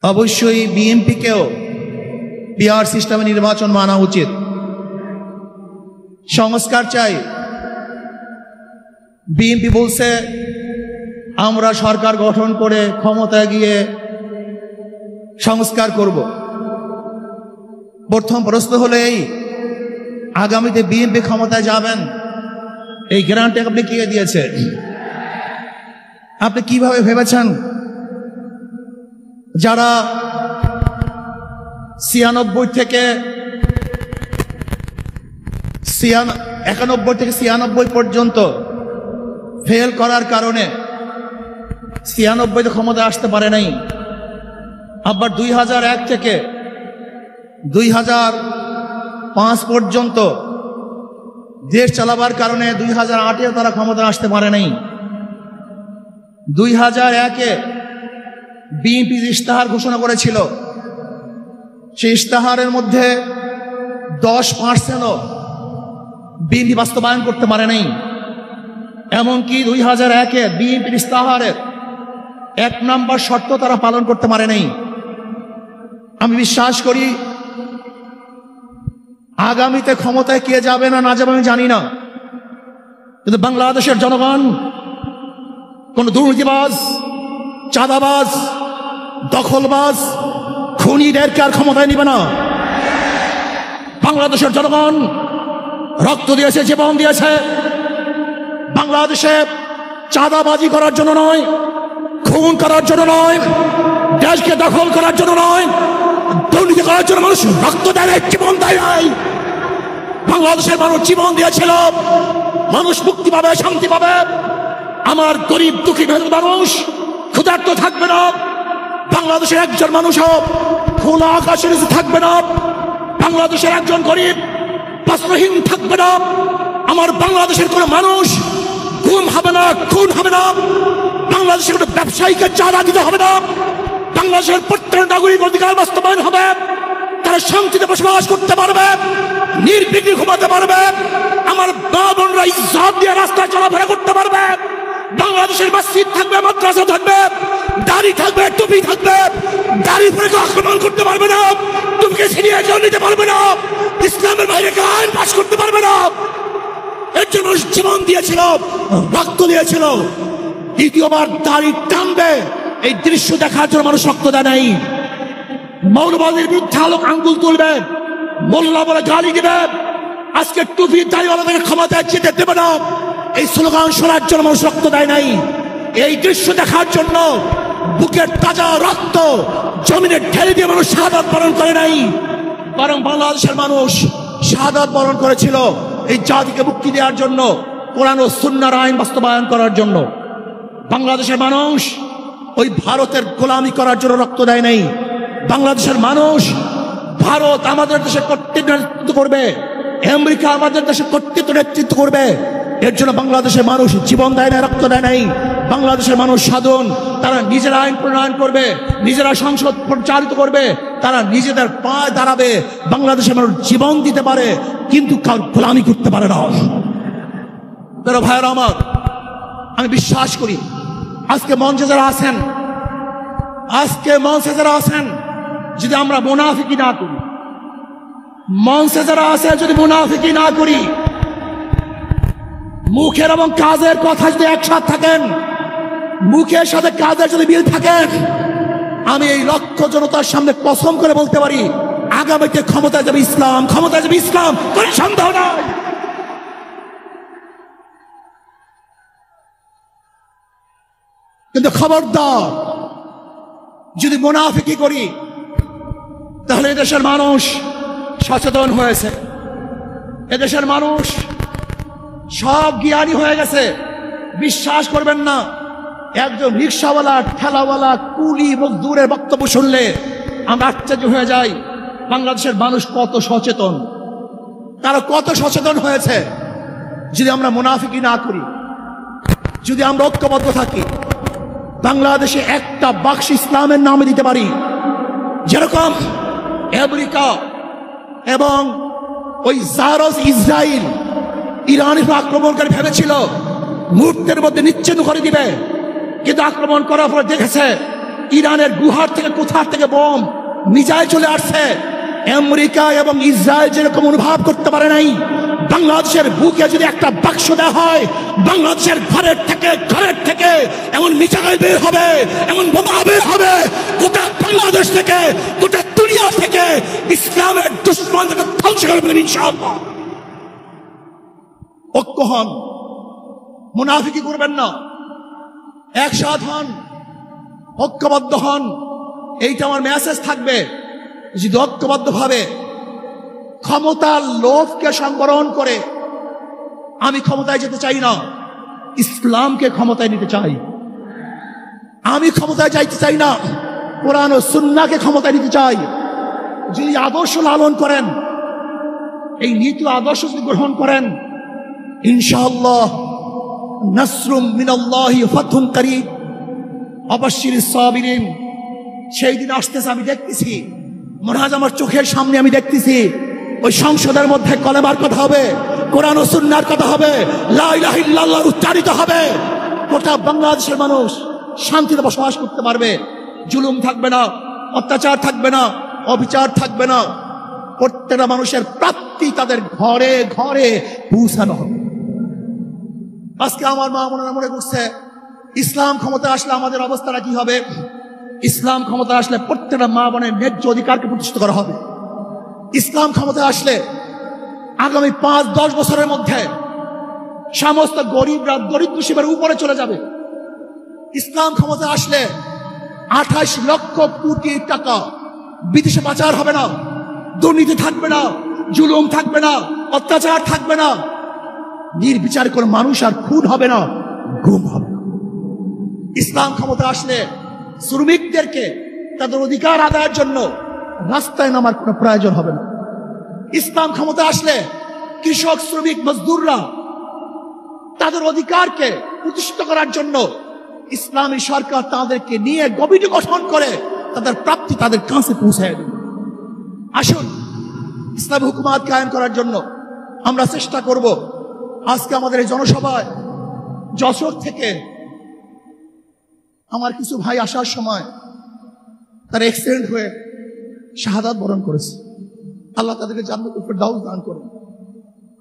অবশ্যই বিএনপিকেও পিআর সিস্টেমে নির্বাচন মানা উচিত। সংস্কার চাই। বিএনপি বলছে আমরা সরকার গঠন করে ক্ষমতায় গিয়ে সংস্কার করব। প্রথম প্রশ্ন হলো এই, আগামীতে বিএনপি ক্ষমতায় যাবেন, এই গ্যারান্টি আপনি কে দিয়েছে? আপনি কিভাবে ভেবেছেন? যারা 91 থেকে 96 পর্যন্ত ফেল করার কারণে 96 ক্ষমতা আসতে পারে নাই। আবার 2001 থেকে 2005 পর্যন্ত দেশ চালাবার কারণে 2008-এ তারা ক্ষমতা আসতে পারে নাই। 2001-এ বিএনপি ইশতেহার ঘোষণা করেছিল, সেই ইশতেহারের মধ্যে 10%ও বিএনপি বাস্তবায়ন করতে পারে নাই। এমনকি 2001-এ বিএনপির ইশতেহারের 1 নম্বর শর্ত তারা পালন করতে পারে নাই। আমি বিশ্বাস করি আগামীতে ক্ষমতায় কে যাবে না না যাবে আমি জানি না, কিন্তু বাংলাদেশের জনগণ কোন দুর্নীতিবাজ, চাঁদাবাজ, দখলবাজ, খুনিদেরকে আর ক্ষমতায় নিবে না। বাংলাদেশের জনগণ রক্ত দিয়েছে, জীবন দিয়েছে বাংলাদেশে চাঁদাবাজি করার জন্য নয়, খুন করার জন্য নয়, দেশকে দখল করার জন্য নয়, দুর্নীতি করার জন্য মানুষ রক্ত দেয়, জীবন দেয় নাই। বাংলাদেশের মানুষ জীবন দিয়েছিল, মানুষ মুক্তি পাবে, শান্তি পাবে। আমার গরিব দুঃখী মানুষ ক্ষুধার্ত থাকবে না, বাংলাদেশের একজন মানুষও খোলা আকাশের নিচে থাকবে না, বাংলাদেশের একজন গরিব বস্ত্রহীন থাকবে না, আমার বাংলাদেশের কোন মানুষ গুম হবে না, খুন হবে না, বাংলাদেশের কোন ব্যবসায়ীকে চাঁদা দিতে হবে না, বাংলাদেশের প্রত্যেক নাগরিক অধিকার বাস্তবায়ন হবে, তারা শান্তিতে বসবাস করতে পারবে, নির্বিঘ্নে ঘুমাতে পারবে, আমার মা বোনরা ইজ্জত দিয়ে রাস্তায় চলাফেরা করতে পারবে, বাংলাদেশের মসজিদ থাকবে, মাদ্রাসা থাকবে, দাড়ি থাকবে, টুপি থাকবে, দাড়ি পরে আক্রমণ করতে পারবে না, টুপিকে ছিনিয়ে কেউ নিতে পারবে না, ইসলামের বাইরে আইন পাশ করতে পারবে না। এর জন্য জীবন দিয়েছিল, রক্ত দিয়েছিল। দ্বিতীয়বার দাড়ি টানবে এই দৃশ্য দেখার জন্য মানুষ রক্ত দেয় নাই। মৌলবাদীর বিরুদ্ধে আলোক আঙ্গুল তুলবে, মোল্লা বলে গালি দিবে, আজকে টুপি দাড়িওয়ালাদের ক্ষমতায় যেতে দেবে না, এই স্লোগান শোনার জন্য মানুষ রক্ত দেয় নাই। এই দৃশ্য দেখার জন্য বুকের তাজা রক্ত জমিনে ঢেলে দিয়ে মানুষ শাহাদাত বরণ করে নাই, বরং বাংলাদেশের মানুষ শাহাদাত বরণ করেছিল এই জাতিকে মুক্তি দেওয়ার জন্য, কোরআন ও সুন্নাহর আইন বাস্তবায়ন করার জন্য। বাংলাদেশের মানুষ ওই ভারতের গোলামি করার জন্য রক্ত দেয় নাই। বাংলাদেশের মানুষ ভারত আমাদের দেশে কর্তৃত্ব নেতৃত্ব করবে, আমেরিকা আমাদের দেশে কর্তৃত্ব নেতৃত্ব করবে, এর জন্য বাংলাদেশের মানুষ জীবন দেয় না, রক্ত দেয় নাই। বাংলাদেশের মানুষ সাধন, তারা নিজেরা আইন প্রণয়ন করবে, নিজেরা সংসদ পরিচালিত করবে, তারা নিজেদের পায়ে দাঁড়াবে। বাংলাদেশের মানুষ জীবন দিতে পারে কিন্তু কার গোলামি করতে পারে না। প্রিয় ভাইয়েরা আমার, আমি বিশ্বাস করি আজকে মঞ্চে যারা আছেন, যদি আমরা মুনাফিকি না করি, মঞ্চে যারা আছে যদি মুনাফিকি না করি, মুখের এবং কাজের কথা যদি একসাথে থাকেন, মুখের সাথে কাজের যদি মিল থাকে, আমি এই লক্ষ জনতার সামনে কসম করে বলতে পারি আগামীতে ক্ষমতায় যাবে ইসলাম, ক্ষমতায় যাবে ইসলাম, কোনো সন্দেহ নাই। কিন্তু খবরদার যদি মুনাফিকি করি তাহলে এদেশের মানুষ সচেতন হয়েছে, এদেশের মানুষ সব জ্ঞানী হয়ে গেছে। বিশ্বাস করবেন না, একজন রিক্সাওয়ালা, ঠেলাওয়ালা, কুলি মজদুরের বক্তব্য শুনলে আমরা আশ্চর্য হয়ে যাই বাংলাদেশের মানুষ কত সচেতন, তারা কত সচেতন হয়েছে। যদি আমরা মুনাফিকি না করি, যদি আমরা ঐক্যবদ্ধ থাকি, বাংলাদেশে একটা বাক্স ইসলামের নামে দিতে পারি। যেরকম আমেরিকা এবং ওই জারস ইসরায়েল ইরানের আক্রমণকারী ভেবেছিল মুহূর্তের মধ্যে নিচ্ছিন্ন করে দিবে, কিন্তু আক্রমণ করার পর দেখেছে ইরানের গুহার থেকে কোথার থেকে বোম মিসাইল চলে আসছে। আমেরিকা এবং ইসরায়েল যেরকম অনুভব করতে পারে নাই, বাংলাদেশের বুকে যদি একটা বাক্স দেওয়া হয়, বাংলাদেশের ঘরের থেকে এমন মিসাইল বের হবে, এমন বোমা বের হবে, গোটা বাংলাদেশ থেকে, গোটা দুনিয়া থেকে ইসলামের দুশ্মনকে ধ্বংস করবেন ইনশাআল্লাহ। ঐক্য হন, মুনাফিকি করবেন না, একসাথ হন, ঐক্যবদ্ধ হন। এইটা আমার মেসেজ থাকবে। যদি ঐক্যবদ্ধ ভাবে ক্ষমতার লোভকে সংবরণ করে, আমি ক্ষমতায় যেতে চাই না, ইসলামকে ক্ষমতায় নিতে চাই। আমি ক্ষমতায় যাইতে চাই না, কোরআন ও সুন্নাহকে ক্ষমতায় নিতে চাই। যদি আদর্শ লালন করেন, এই নীতি আদর্শ যদি গ্রহণ করেন, ইনশাআল্লাহ নাসরুম মিনাল্লাহি ফাতহুন কারীব ওয়াবাশশিরিস সাবিরিন। সেই দিন আসতেছে, আমি দেখতেছি, মনে হয় আমার চোখের সামনে আমি দেখতেছি। ওই সংসদের মধ্যে কলেমার কথা হবে, কোরআন ও সুন্নাহর কথা হবে, লা ইলাহা ইল্লাল্লাহ উচ্চারিত হবে। গোটা বাংলাদেশের মানুষ শান্তিতে বসবাস করতে পারবে। জুলুম থাকবে না, অত্যাচার থাকবে না, অবিচার থাকবে না। প্রত্যেকটা মানুষের প্রাপ্তি তাদের ঘরে ঘরে পৌঁছানো হবে। আজকে আমার মা বোনেরা মনে করছে ইসলাম ক্ষমতা আসলে আমাদের অবস্থাটা কি হবে। ইসলাম ক্ষমতা আসলে প্রত্যেকটা মা বোনের ন্যায্য অধিকারকে প্রতিষ্ঠিত করা হবে। ইসলাম ক্ষমতা আসলে আগামী 5-10 বছরের মধ্যে সমস্ত গরিবরা দরিদ্র সীমার উপরে চলে যাবে। ইসলাম ক্ষমতা আসলে 28 লক্ষ কোটি টাকা বিদেশে পাচার হবে না, দুর্নীতি থাকবে না, জুলুম থাকবে না, অত্যাচার থাকবে না, নির্বিচার কোনো মানুষ আর খুন হবে না, গুম হবে না। ইসলাম ক্ষমতা আসলে শ্রমিকদেরকে তাদের অধিকার আদায়ের জন্য রাস্তায় নামার কোনো প্রয়োজন হবে না। ইসলাম ক্ষমতা আসলে কৃষক, শ্রমিক, মজদুররা তাদের অধিকারকে প্রতিষ্ঠিত করার জন্য ইসলামী সরকার তাদেরকে নিয়ে কমিটি গঠন করে তাদের প্রাপ্তি তাদের কাছে পৌঁছায় দেবে। আসুন ইসলামী হুকুমাত কায়েম করার জন্য আমরা চেষ্টা করব। আজকে আমাদের এই জনসভায় যশোর থেকে আমার কিছু ভাই আসার সময় তার অ্যাক্সিডেন্ট হয়ে শাহাদাত বরণ করেছে। আল্লাহ তাদেরকে জান্নাতুল ফেরদাউস দান করুন।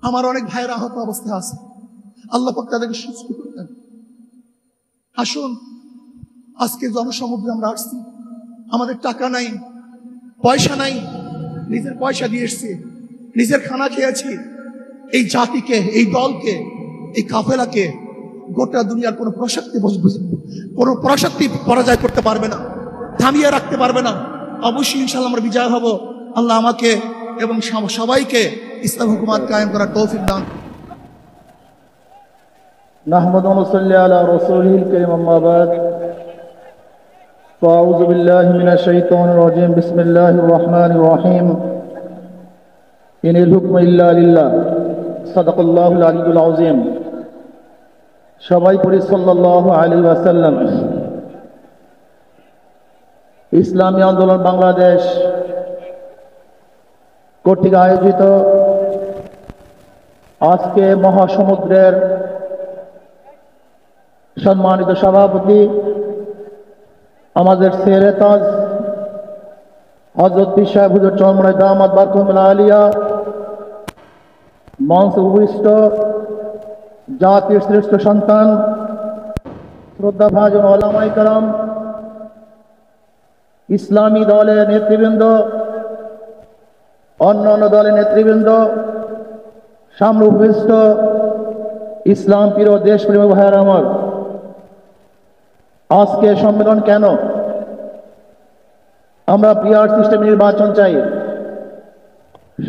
আমার অনেক ভাইয়ের আহত অবস্থায় আছে, আল্লাহ পাক তাদেরকে সুস্থ করে দেন। আসুন আজকে জনসমুদ্রে আমরা আসছি, আমাদের টাকা নাই, পয়সা নাই, নিজের পয়সা দিয়ে এসছি, নিজের খানা খেয়েছি। এই জাতিকে, এই দলকে, এই কাফেলাকে গোটা দুনিয়ার কোনো প্রশক্তি পরাজয় করতে পারবে না, থামিয়ে রাখতে পারবে না। অবশ্যই ইনশাআল্লাহ আমরা বিজয় হব। আল্লাহ আমাকে এবং সবাইকে ইসলাম হুকুমাত কায়েম করার তৌফিক দান। নাহমাদু ওয়া নুসাল্লি আলা রাসূলিল কারীম, আম্মা বাদ। ফাআউযু বিল্লাহি মিনাশ শাইতানির রাজীম। বিসমিল্লাহির রহমানির রহিম। ইনিল হুকমু ইল্লা লিল্লাহ। সাদাকাল্লাহুল আলিয়্যুল আযীম। সবাই পড়ি সাল্লাল্লাহু আলাইহি ওয়াসাল্লাম। ইসলামী আন্দোলন বাংলাদেশ কর্তৃক আয়োজিত আজকে মহাসমুদ্রের সম্মানিত সভাপতি আমাদের শেরে তাজ হযরত পীর সাহেব হুজুর চরমনাই দামাত বারকাতুহুল আলিয়া, মঞ্চে উপবিষ্ট জাতির শ্রেষ্ঠ সন্তান শ্রদ্ধাভাজন ওলামায়ে কেরাম, ইসলামী দলের নেতৃবৃন্দ, অন্যান্য দলের নেতৃবৃন্দ, সামনে উপবিষ্ট ইসলাম প্রিয় দেশপ্রেমী ভাইয়েরা আমার, আজকে সম্মেলন কেন? আমরা পিআর সিস্টেম নির্বাচন চাই,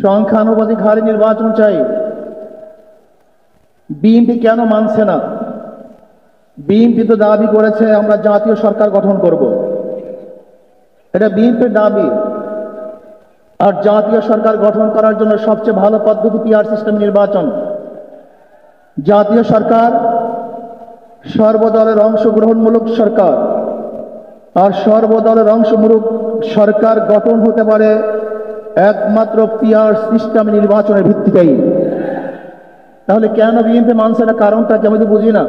সংখ্যানুপাতিক হারে নির্বাচন চাই। বিএনপি কেন মানছে না? বিএনপি তো দাবি করেছে আমরা জাতীয় সরকার গঠন করব, এটা বিএনপির দাবি। আর জাতীয় সরকার গঠন করার জন্য সবচেয়ে ভালো পদ্ধতি পিআর সিস্টেম নির্বাচন। জাতীয় সরকার সর্বদলের অংশগ্রহণমূলক সরকার, আর সর্বদলের অংশমূলক সরকার গঠন হতে পারে একমাত্র পিআর সিস্টেম নির্বাচনের ভিত্তিতেই। তাহলে কেন বিএনপি মানছে না? কারণটা কি আমি তো বুঝি না।